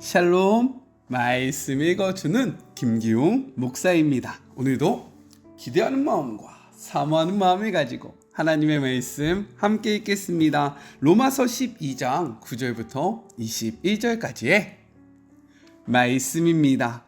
샬롬, 말씀 읽어주는 김기웅 목사입니다. 오늘도 기대하는 마음과 사모하는 마음을 가지고 하나님의 말씀 함께 읽겠습니다. 로마서 12장 9절부터 21절까지의 말씀입니다.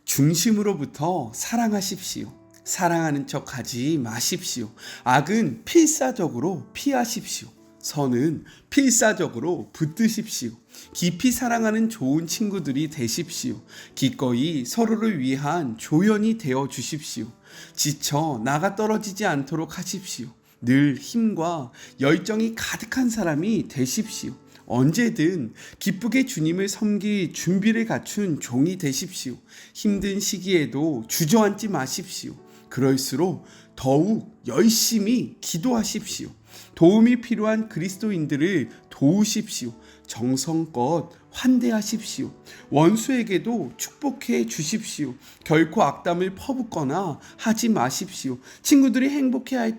중심으로부터 사랑하십시오. 사랑하는 척 하지 마십시오. 악은 필사적으로 피하십시오. 선은 필사적으로 붙드십시오. 깊이 사랑하는 좋은 친구들이 되십시오. 기꺼이 서로를 위한 조연이 되어 주십시오. 지쳐 나가 떨어지지 않도록 하십시오. 늘 힘과 열정이 가득한 사람이 되십시오. 언제든 기쁘게 주님을 섬길 준비를 갖춘 종이 되십시오. 힘든 시기에도 주저앉지 마십시오. 그럴수록 더욱 열심히 기도하십시오. 도움이 필요한 그리스도인들을 도우십시오. 정성껏 환대하십시오. 원수에게도 축복해 주십시오. 결코 악담을 퍼붓거나 하지 마십시오. 친구들이 행복해 할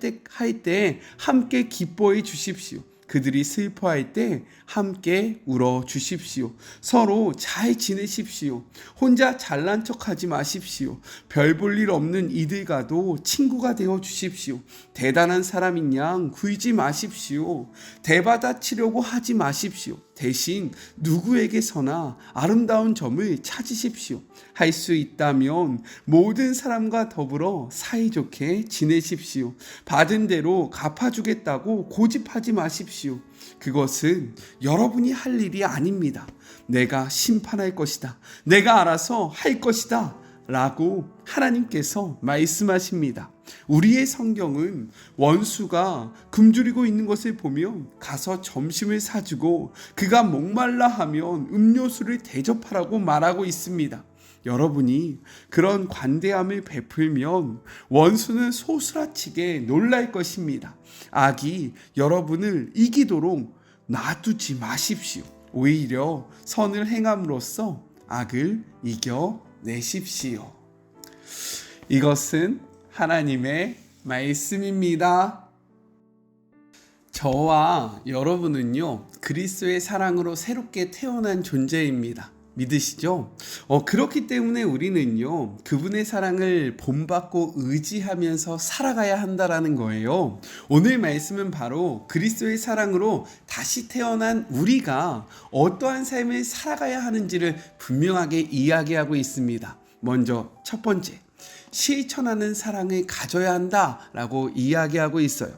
때 함께 기뻐해 주십시오. 그들이 슬퍼할 때 함께 울어 주십시오. 서로 잘 지내십시오. 혼자 잘난 척하지 마십시오. 별 볼 일 없는 이들과도 친구가 되어 주십시오. 대단한 사람인 양 굴지 마십시오. 대받아치려고 하지 마십시오. 대신 누구에게서나 아름다운 점을 찾으십시오. 할 수 있다면 모든 사람과 더불어 사이좋게 지내십시오. 받은 대로 갚아주겠다고 고집하지 마십시오. 그것은 여러분이 할 일이 아닙니다. 내가 심판할 것이다. 내가 알아서 할 것이다. 라고 하나님께서 말씀하십니다. 우리의 성경은 원수가 굶주리고 있는 것을 보면 가서 점심을 사주고 그가 목말라 하면 음료수를 대접하라고 말하고 있습니다. 여러분이 그런 관대함을 베풀면 원수는 소스라치게 놀랄 것입니다. 악이 여러분을 이기도록 놔두지 마십시오. 오히려 선을 행함으로써 악을 이겨내십시오. 이것은 하나님의 말씀입니다. 저와 여러분은요, 그리스도의 사랑으로 새롭게 태어난 존재입니다. 믿으시죠? 그렇기 때문에 우리는요, 그분의 사랑을 본받고 의지하면서 살아가야 한다라는 거예요. 오늘 말씀은 바로 그리스도의 사랑으로 다시 태어난 우리가 어떠한 삶을 살아가야 하는지를 분명하게 이야기하고 있습니다. 먼저 첫 번째, 실천하는 사랑을 가져야 한다라고 이야기하고 있어요.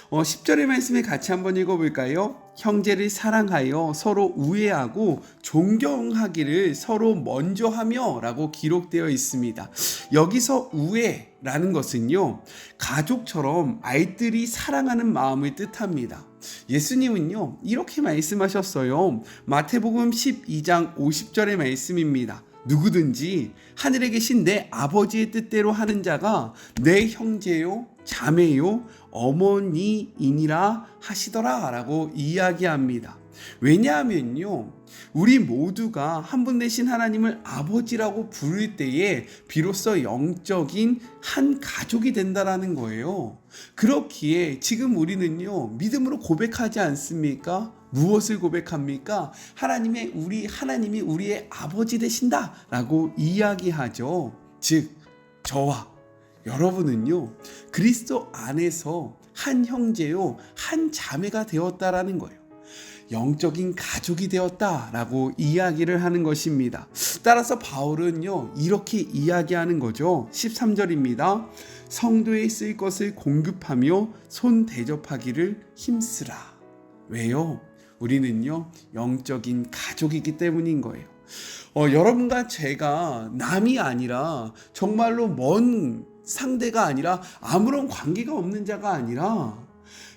10절의 말씀을 같이 한번 읽어볼까요? 형제를 사랑하여 서로 우애하고 존경하기를 서로 먼저 하며 라고 기록되어 있습니다. 여기서 우애라는 것은요, 가족처럼 알뜰히 사랑하는 마음을 뜻합니다. 예수님은요, 이렇게 말씀하셨어요. 마태복음 12장 50절의 말씀입니다. 누구든지 하늘에 계신 내 아버지의 뜻대로 하는 자가 내 형제요, 자매요, 어머니이니라 하시더라 라고 이야기합니다. 왜냐하면요, 우리 모두가 한 분 되신 하나님을 아버지라고 부를 때에 비로소 영적인 한 가족이 된다라는 거예요. 그렇기에 지금 우리는요, 믿음으로 고백하지 않습니까? 무엇을 고백합니까? 하나님이 우리의 아버지 되신다라고 이야기하죠. 즉, 저와 여러분은요, 그리스도 안에서 한 형제요, 한 자매가 되었다라는 거예요. 영적인 가족이 되었다라고 이야기를 하는 것입니다. 따라서 바울은요, 이렇게 이야기하는 거죠. 13절입니다. 성도에 쓸 것을 공급하며 손 대접하기를 힘쓰라. 왜요? 우리는요, 영적인 가족이기 때문인 거예요. 여러분과 제가 남이 아니라 정말로 먼 상대가 아니라 아무런 관계가 없는 자가 아니라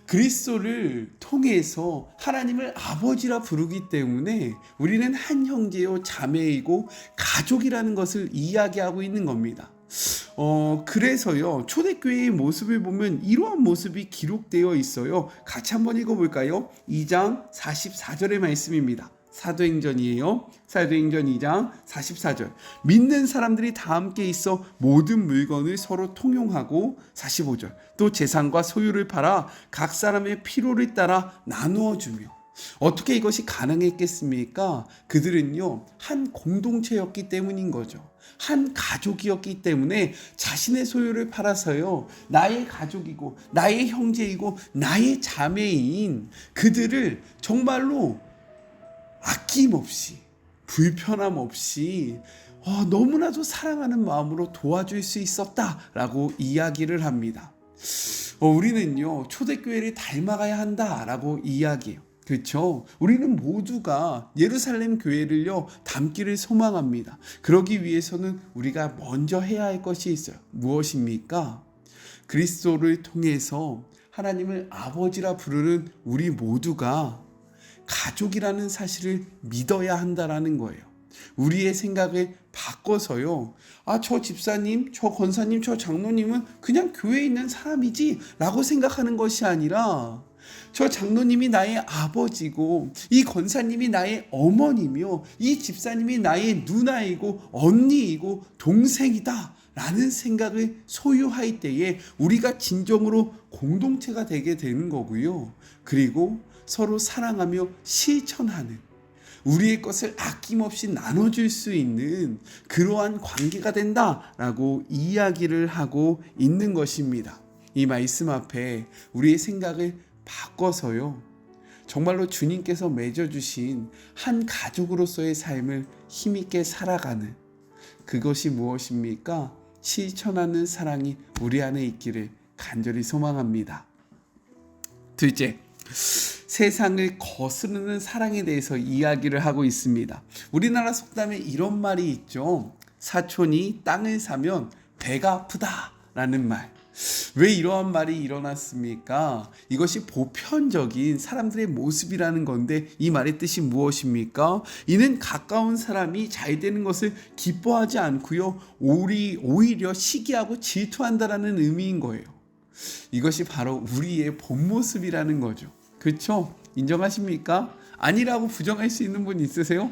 그리스도를 통해서 하나님을 아버지라 부르기 때문에 우리는 한 형제요, 자매이고 가족이라는 것을 이야기하고 있는 겁니다. 그래서요, 초대교회의 모습을 보면 이러한 모습이 기록되어 있어요. 같이 한번 읽어볼까요? 2장 44절의 말씀입니다. 사도행전이에요. 사도행전 2장 44절. 믿는 사람들이 다 함께 있어 모든 물건을 서로 통용하고, 45절. 또 재산과 소유를 팔아 각 사람의 필요를 따라 나누어 주며, 어떻게 이것이 가능했겠습니까? 그들은요, 한 공동체였기 때문인 거죠. 한 가족이었기 때문에 자신의 소유를 팔아서요, 나의 가족이고, 나의 형제이고, 나의 자매인 그들을 정말로 아낌없이, 불편함 없이 너무나도 사랑하는 마음으로 도와줄 수 있었다라고 이야기를 합니다. 우리는요, 초대교회를 닮아가야 한다라고 이야기해요. 그렇죠? 우리는 모두가 예루살렘 교회를요 닮기를 소망합니다. 그러기 위해서는 우리가 먼저 해야 할 것이 있어요. 무엇입니까? 그리스도를 통해서 하나님을 아버지라 부르는 우리 모두가 가족이라는 사실을 믿어야 한다라는 거예요. 우리의 생각을 바꿔서요, 저 집사님, 저 권사님, 저 장로님은 그냥 교회에 있는 사람이지 라고 생각하는 것이 아니라, 저 장로님이 나의 아버지고, 이 권사님이 나의 어머니며, 이 집사님이 나의 누나이고 언니이고 동생이다 라는 생각을 소유할 때에 우리가 진정으로 공동체가 되게 되는 거고요. 그리고 서로 사랑하며 실천하는, 우리의 것을 아낌없이 나눠줄 수 있는 그러한 관계가 된다라고 이야기를 하고 있는 것입니다. 이 말씀 앞에 우리의 생각을 바꿔서요, 정말로 주님께서 맺어주신 한 가족으로서의 삶을 힘있게 살아가는, 그것이 무엇입니까? 실천하는 사랑이 우리 안에 있기를 간절히 소망합니다. 둘째, 세상을 거스르는 사랑에 대해서 이야기를 하고 있습니다. 우리나라 속담에 이런 말이 있죠. 사촌이 땅을 사면 배가 아프다라는 말. 왜 이러한 말이 일어났습니까? 이것이 보편적인 사람들의 모습이라는 건데, 이 말의 뜻이 무엇입니까? 이는 가까운 사람이 잘 되는 것을 기뻐하지 않고요, 오히려 시기하고 질투한다라는 의미인 거예요. 이것이 바로 우리의 본 모습이라는 거죠. 그렇죠? 인정하십니까? 아니라고 부정할 수 있는 분 있으세요?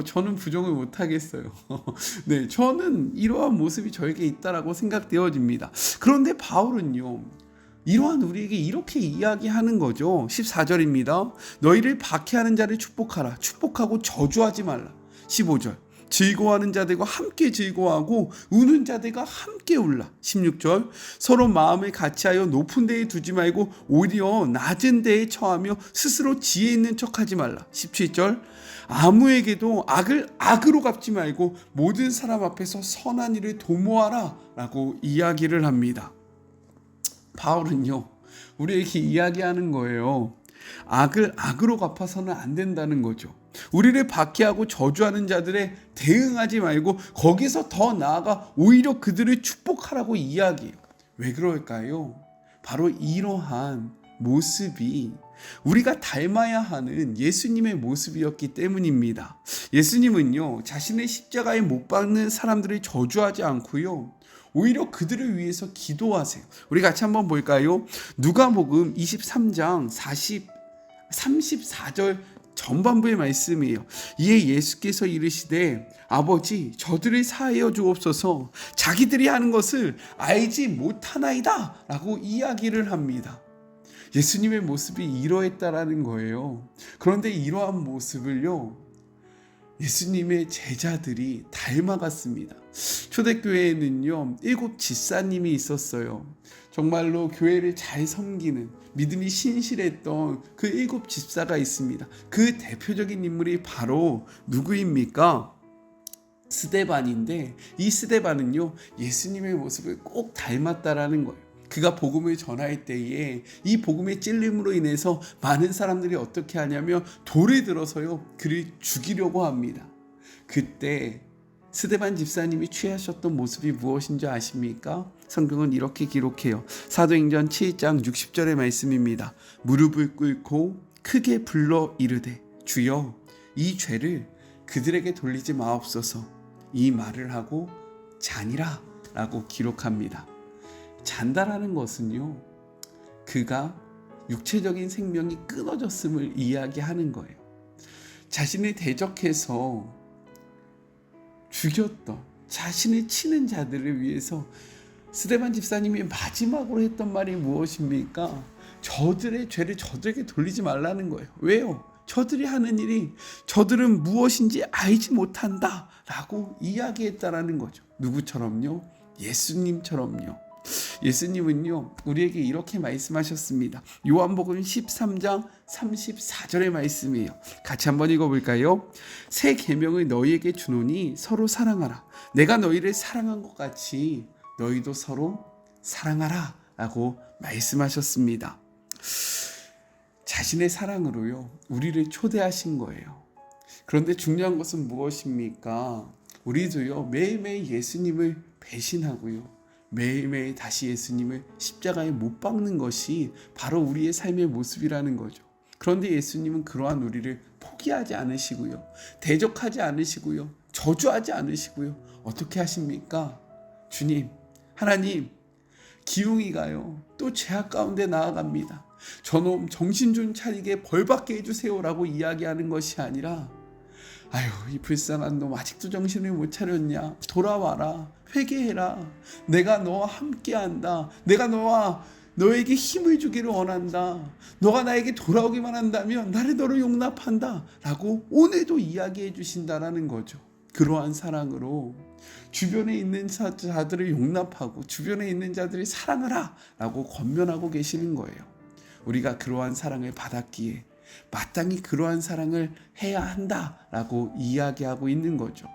저는 부정을 못 하겠어요. 네, 저는 이러한 모습이 저에게 있다라고 생각되어집니다. 그런데 바울은요, 이러한 우리에게 이렇게 이야기하는 거죠. 14절입니다. 너희를 박해하는 자를 축복하라. 축복하고 저주하지 말라. 15절. 즐거워하는 자들과 함께 즐거워하고 우는 자들과 함께 울라. 16절. 서로 마음을 같이하여 높은 데에 두지 말고 오히려 낮은 데에 처하며 스스로 지혜 있는 척하지 말라. 17절. 아무에게도 악을 악으로 갚지 말고 모든 사람 앞에서 선한 일을 도모하라 라고 이야기를 합니다. 바울은요, 우리에게 이야기하는 거예요. 악을 악으로 갚아서는 안 된다는 거죠. 우리를 박해하고 저주하는 자들에 대응하지 말고 거기서 더 나아가 오히려 그들을 축복하라고 이야기해요. 왜 그럴까요? 바로 이러한 모습이 우리가 닮아야 하는 예수님의 모습이었기 때문입니다. 예수님은요, 자신의 십자가에 못 박는 사람들을 저주하지 않고요, 오히려 그들을 위해서 기도하세요. 우리 같이 한번 볼까요? 누가복음 23장 34절 전반부의 말씀이에요. 이에 예수께서 이르시되 아버지 저들을 사하여 주옵소서, 자기들이 하는 것을 알지 못하나이다 라고 이야기를 합니다. 예수님의 모습이 이러했다라는 거예요. 그런데 이러한 모습을요, 예수님의 제자들이 닮아갔습니다. 초대교회에는요 7 집사님이 있었어요. 정말로 교회를 잘 섬기는, 믿음이 신실했던 그 7 집사가 있습니다. 그 대표적인 인물이 바로 누구입니까? 스데반인데, 이 스데반은요 예수님의 모습을 꼭 닮았다라는 거예요. 그가 복음을 전할 때에 이 복음의 찔림으로 인해서 많은 사람들이 어떻게 하냐면 돌을 들어서요 그를 죽이려고 합니다. 그때 스데반 집사님이 취하셨던 모습이 무엇인지 아십니까? 성경은 이렇게 기록해요. 사도행전 7장 60절의 말씀입니다. 무릎을 꿇고 크게 불러 이르되 주여 이 죄를 그들에게 돌리지 마옵소서, 이 말을 하고 자니라 라고 기록합니다. 잔다라는 것은요, 그가 육체적인 생명이 끊어졌음을 이야기하는 거예요. 자신을 대적해서 죽였던, 자신을 치는 자들을 위해서 스데반 집사님이 마지막으로 했던 말이 무엇입니까? 저들의 죄를 저들에게 돌리지 말라는 거예요. 왜요? 저들이 하는 일이 저들은 무엇인지 알지 못한다 라고 이야기했다라는 거죠. 누구처럼요? 예수님처럼요. 예수님은요 우리에게 이렇게 말씀하셨습니다. 요한복음 13장 34절의 말씀이에요. 같이 한번 읽어볼까요? 새 계명을 너희에게 주노니 서로 사랑하라. 내가 너희를 사랑한 것 같이 너희도 서로 사랑하라 라고 말씀하셨습니다. 자신의 사랑으로요 우리를 초대하신 거예요. 그런데 중요한 것은 무엇입니까? 우리도요 매일매일 예수님을 배신하고요 매일매일 다시 예수님을 십자가에 못 박는 것이 바로 우리의 삶의 모습이라는 거죠. 그런데 예수님은 그러한 우리를 포기하지 않으시고요 대적하지 않으시고요 저주하지 않으시고요 어떻게 하십니까? 주님, 하나님, 기웅이가요 또 죄악 가운데 나아갑니다. 저놈 정신 좀 차리게 벌받게 해주세요라고 이야기하는 것이 아니라 아유 이 불쌍한 놈 아직도 정신을 못 차렸냐, 돌아와라, 회개해라, 내가 너와 함께한다, 내가 너에게 힘을 주기를 원한다, 너가 나에게 돌아오기만 한다면 나를 너로 용납한다 라고 오늘도 이야기해 주신다라는 거죠. 그러한 사랑으로 주변에 있는 자들을 용납하고 주변에 있는 자들을 사랑하라 라고 권면하고 계시는 거예요. 우리가 그러한 사랑을 받았기에 마땅히 그러한 사랑을 해야 한다라고 이야기하고 있는 거죠.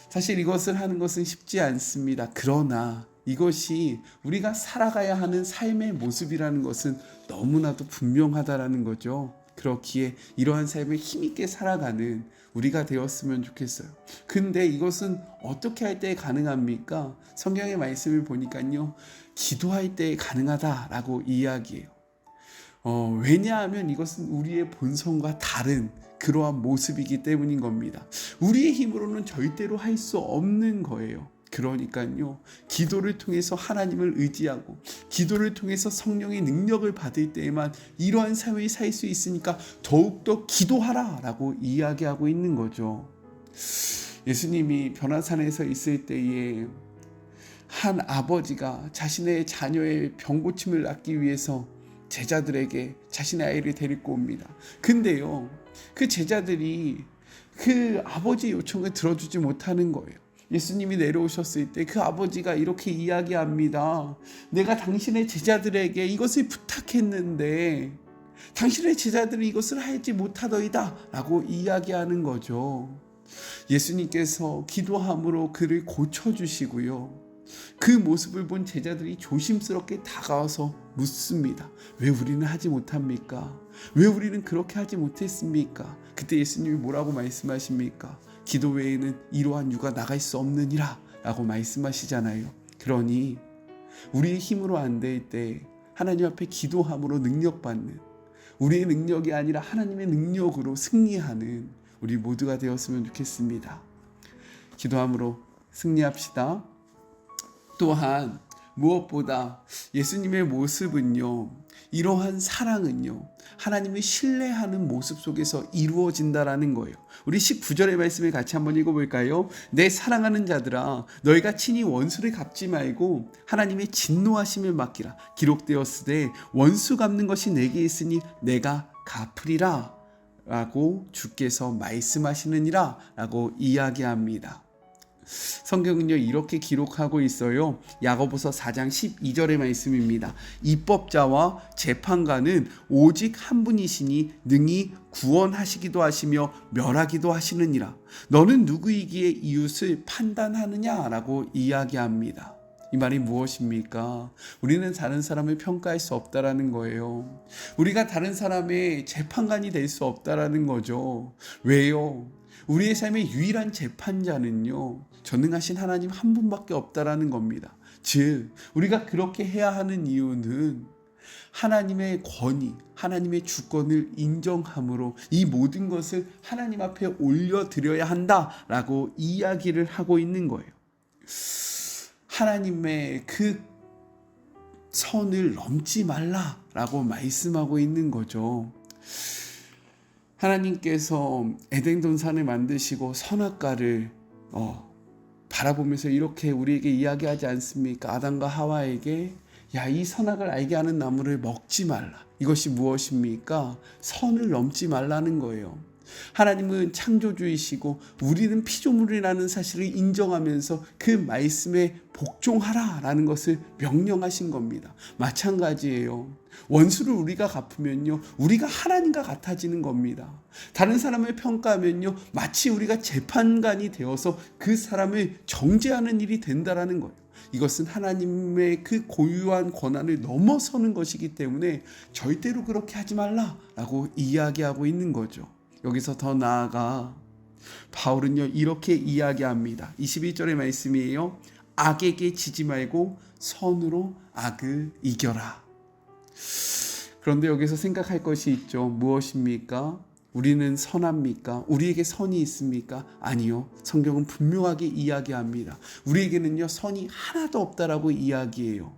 사실 이것을 하는 것은 쉽지 않습니다. 그러나 이것이 우리가 살아가야 하는 삶의 모습이라는 것은 너무나도 분명하다라는 거죠. 그렇기에 이러한 삶을 힘있게 살아가는 우리가 되었으면 좋겠어요. 근데 이것은 어떻게 할 때 가능합니까? 성경의 말씀을 보니까요 기도할 때 가능하다라고 이야기해요. 왜냐하면 이것은 우리의 본성과 다른 그러한 모습이기 때문인 겁니다. 우리의 힘으로는 절대로 할 수 없는 거예요. 그러니까요 기도를 통해서 하나님을 의지하고 기도를 통해서 성령의 능력을 받을 때에만 이러한 삶을 살 수 있으니까 더욱더 기도하라 라고 이야기하고 있는 거죠. 예수님이 변화산에서 있을 때에 한 아버지가 자신의 자녀의 병고침을 낫기 위해서 제자들에게 자신의 아이를 데리고 옵니다. 근데요 그 제자들이 그 아버지의 요청을 들어주지 못하는 거예요. 예수님이 내려오셨을 때 그 아버지가 이렇게 이야기합니다. 내가 당신의 제자들에게 이것을 부탁했는데 당신의 제자들이 이것을 하지 못하더이다 라고 이야기하는 거죠. 예수님께서 기도함으로 그를 고쳐주시고요 그 모습을 본 제자들이 조심스럽게 다가와서 묻습니다. 왜 우리는 하지 못합니까? 왜 우리는 그렇게 하지 못했습니까? 그때 예수님이 뭐라고 말씀하십니까? 기도 외에는 이러한 유가 나갈 수 없느니라 라고 말씀하시잖아요. 그러니 우리의 힘으로 안 될 때 하나님 앞에 기도함으로 능력받는, 우리의 능력이 아니라 하나님의 능력으로 승리하는 우리 모두가 되었으면 좋겠습니다. 기도함으로 승리합시다. 또한 무엇보다 예수님의 모습은요, 이러한 사랑은요, 하나님을 신뢰하는 모습 속에서 이루어진다라는 거예요. 우리 19절의 말씀을 같이 한번 읽어볼까요? 내 사랑하는 자들아, 너희가 친히 원수를 갚지 말고 하나님의 진노하심을 맡기라. 기록되었으되 원수 갚는 것이 내게 있으니 내가 갚으리라 라고 주께서 말씀하시느니라 라고 이야기합니다. 성경은요 이렇게 기록하고 있어요. 야고보서 4장 12절의 말씀입니다. 입법자와 재판관은 오직 한 분이시니 능히 구원하시기도 하시며 멸하기도 하시느니라. 너는 누구이기에 이웃을 판단하느냐라고 이야기합니다. 이 말이 무엇입니까? 우리는 다른 사람을 평가할 수 없다라는 거예요. 우리가 다른 사람의 재판관이 될 수 없다라는 거죠. 왜요? 우리의 삶의 유일한 재판자는요, 전능하신 하나님 한 분밖에 없다라는 겁니다. 즉, 우리가 그렇게 해야 하는 이유는 하나님의 권위, 하나님의 주권을 인정함으로 이 모든 것을 하나님 앞에 올려드려야 한다라고 이야기를 하고 있는 거예요. 하나님의 그 선을 넘지 말라라고 말씀하고 있는 거죠. 하나님께서 에덴 동산을 만드시고 선악과를 바라보면서 이렇게 우리에게 이야기하지 않습니까? 아담과 하와에게 야, 이 선악을 알게 하는 나무를 먹지 말라. 이것이 무엇입니까? 선을 넘지 말라는 거예요. 하나님은 창조주이시고 우리는 피조물이라는 사실을 인정하면서 그 말씀에 복종하라라는 것을 명령하신 겁니다. 마찬가지예요. 원수를 우리가 갚으면요, 우리가 하나님과 같아지는 겁니다. 다른 사람을 평가하면요, 마치 우리가 재판관이 되어서 그 사람을 정죄하는 일이 된다라는 거예요. 이것은 하나님의 그 고유한 권한을 넘어서는 것이기 때문에 절대로 그렇게 하지 말라라고 이야기하고 있는 거죠. 여기서 더 나아가 바울은요, 이렇게 이야기합니다. 21절의 말씀이에요. 악에게 지지 말고 선으로 악을 이겨라. 그런데 여기서 생각할 것이 있죠. 무엇입니까? 우리는 선합니까? 우리에게 선이 있습니까? 아니요. 성경은 분명하게 이야기합니다. 우리에게는요, 선이 하나도 없다라고 이야기해요.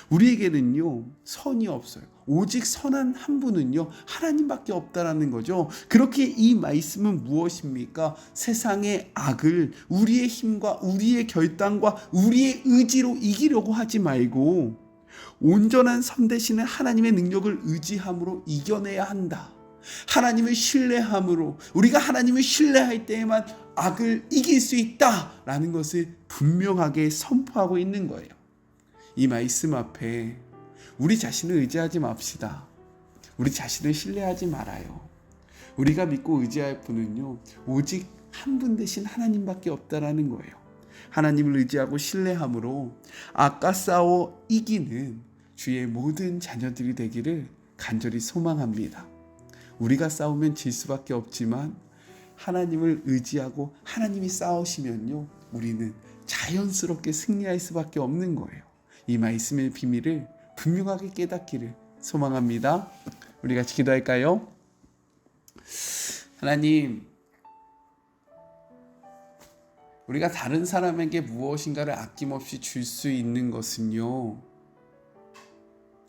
우리에게는요, 선이 없어요. 오직 선한 한 분은요, 하나님밖에 없다라는 거죠. 그렇게 이 말씀은 무엇입니까? 세상의 악을 우리의 힘과 우리의 결단과 우리의 의지로 이기려고 하지 말고 온전한 선 대신에 하나님의 능력을 의지함으로 이겨내야 한다. 하나님을 신뢰함으로, 우리가 하나님을 신뢰할 때에만 악을 이길 수 있다라는 것을 분명하게 선포하고 있는 거예요. 이 말씀 앞에 우리 자신을 의지하지 맙시다. 우리 자신을 신뢰하지 말아요. 우리가 믿고 의지할 분은요, 오직 한 분 대신 하나님밖에 없다라는 거예요. 하나님을 의지하고 신뢰함으로 악과 싸워 이기는 주의 모든 자녀들이 되기를 간절히 소망합니다. 우리가 싸우면 질 수밖에 없지만 하나님을 의지하고 하나님이 싸우시면요, 우리는 자연스럽게 승리할 수밖에 없는 거예요. 이 말씀의 비밀을 분명하게 깨닫기를 소망합니다. 우리 같이 기도할까요? 하나님, 우리가 다른 사람에게 무엇인가를 아낌없이 줄 수 있는 것은요,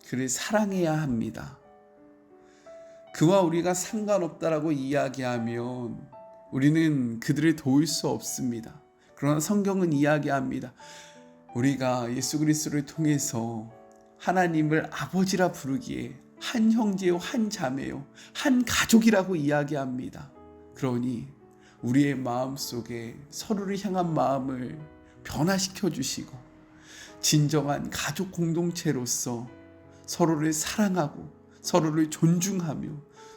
그를 사랑해야 합니다. 그와 우리가 상관없다라고 이야기하면 우리는 그들을 도울 수 없습니다. 그러나 성경은 이야기합니다. 우리가 예수 그리스도를 통해서 하나님을 아버지라 부르기에 한 형제요, 한 자매요, 한 가족이라고 이야기합니다. 그러니 우리의 마음 속에 서로를 향한 마음을 변화시켜 주시고 진정한 가족 공동체로서 서로를 사랑하고 서로를 존중하며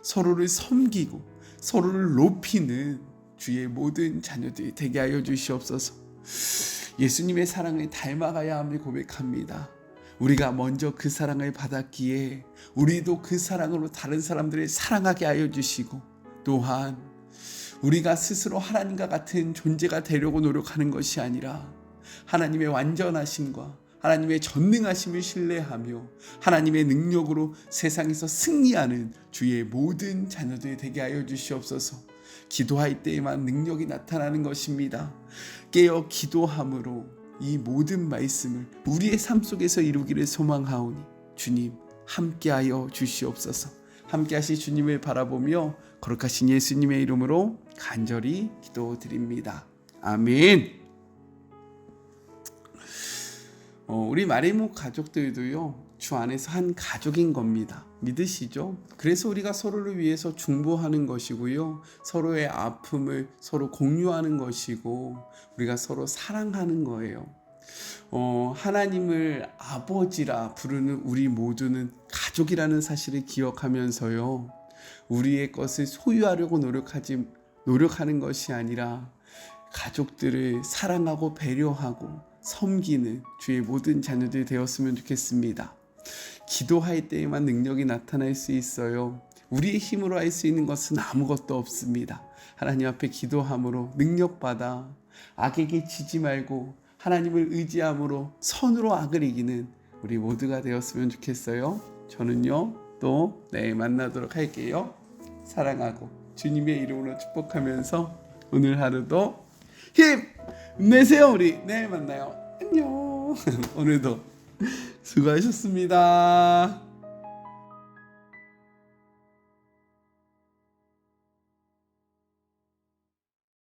서로를 섬기고 서로를 높이는 주의 모든 자녀들이 되게 하여 주시옵소서. 예수님의 사랑을 닮아가야 함을 고백합니다. 우리가 먼저 그 사랑을 받았기에 우리도 그 사랑으로 다른 사람들을 사랑하게 하여 주시고, 또한 우리가 스스로 하나님과 같은 존재가 되려고 노력하는 것이 아니라 하나님의 완전하심과 하나님의 전능하심을 신뢰하며 하나님의 능력으로 세상에서 승리하는 주의 모든 자녀들이 되게 하여 주시옵소서. 기도할 때에만 능력이 나타나는 것입니다. 깨어 기도함으로 이 모든 말씀을 우리의 삶 속에서 이루기를 소망하오니 주님 함께하여 주시옵소서. 함께하실 주님을 바라보며 거룩하신 예수님의 이름으로 간절히 기도드립니다. 아멘. 우리 마리모 가족들도요, 주 안에서 한 가족인 겁니다. 믿으시죠? 그래서 우리가 서로를 위해서 중보하는 것이고요, 서로의 아픔을 서로 공유하는 것이고, 우리가 서로 사랑하는 거예요. 하나님을 아버지라 부르는 우리 모두는 가족이라는 사실을 기억하면서요, 우리의 것을 소유하려고 노력하는 것이 아니라 가족들을 사랑하고 배려하고 섬기는 주의 모든 자녀들이 되었으면 좋겠습니다. 기도할 때에만 능력이 나타날 수 있어요. 우리의 힘으로 할 수 있는 것은 아무것도 없습니다. 하나님 앞에 기도함으로 능력받아 악에게 지지 말고 하나님을 의지함으로 선으로 악을 이기는 우리 모두가 되었으면 좋겠어요. 저는요, 또 내일 만나도록 할게요. 사랑하고 주님의 이름으로 축복하면서 오늘 하루도 힘내세요. 우리 내일 만나요. 안녕. 오늘도 수고하셨습니다.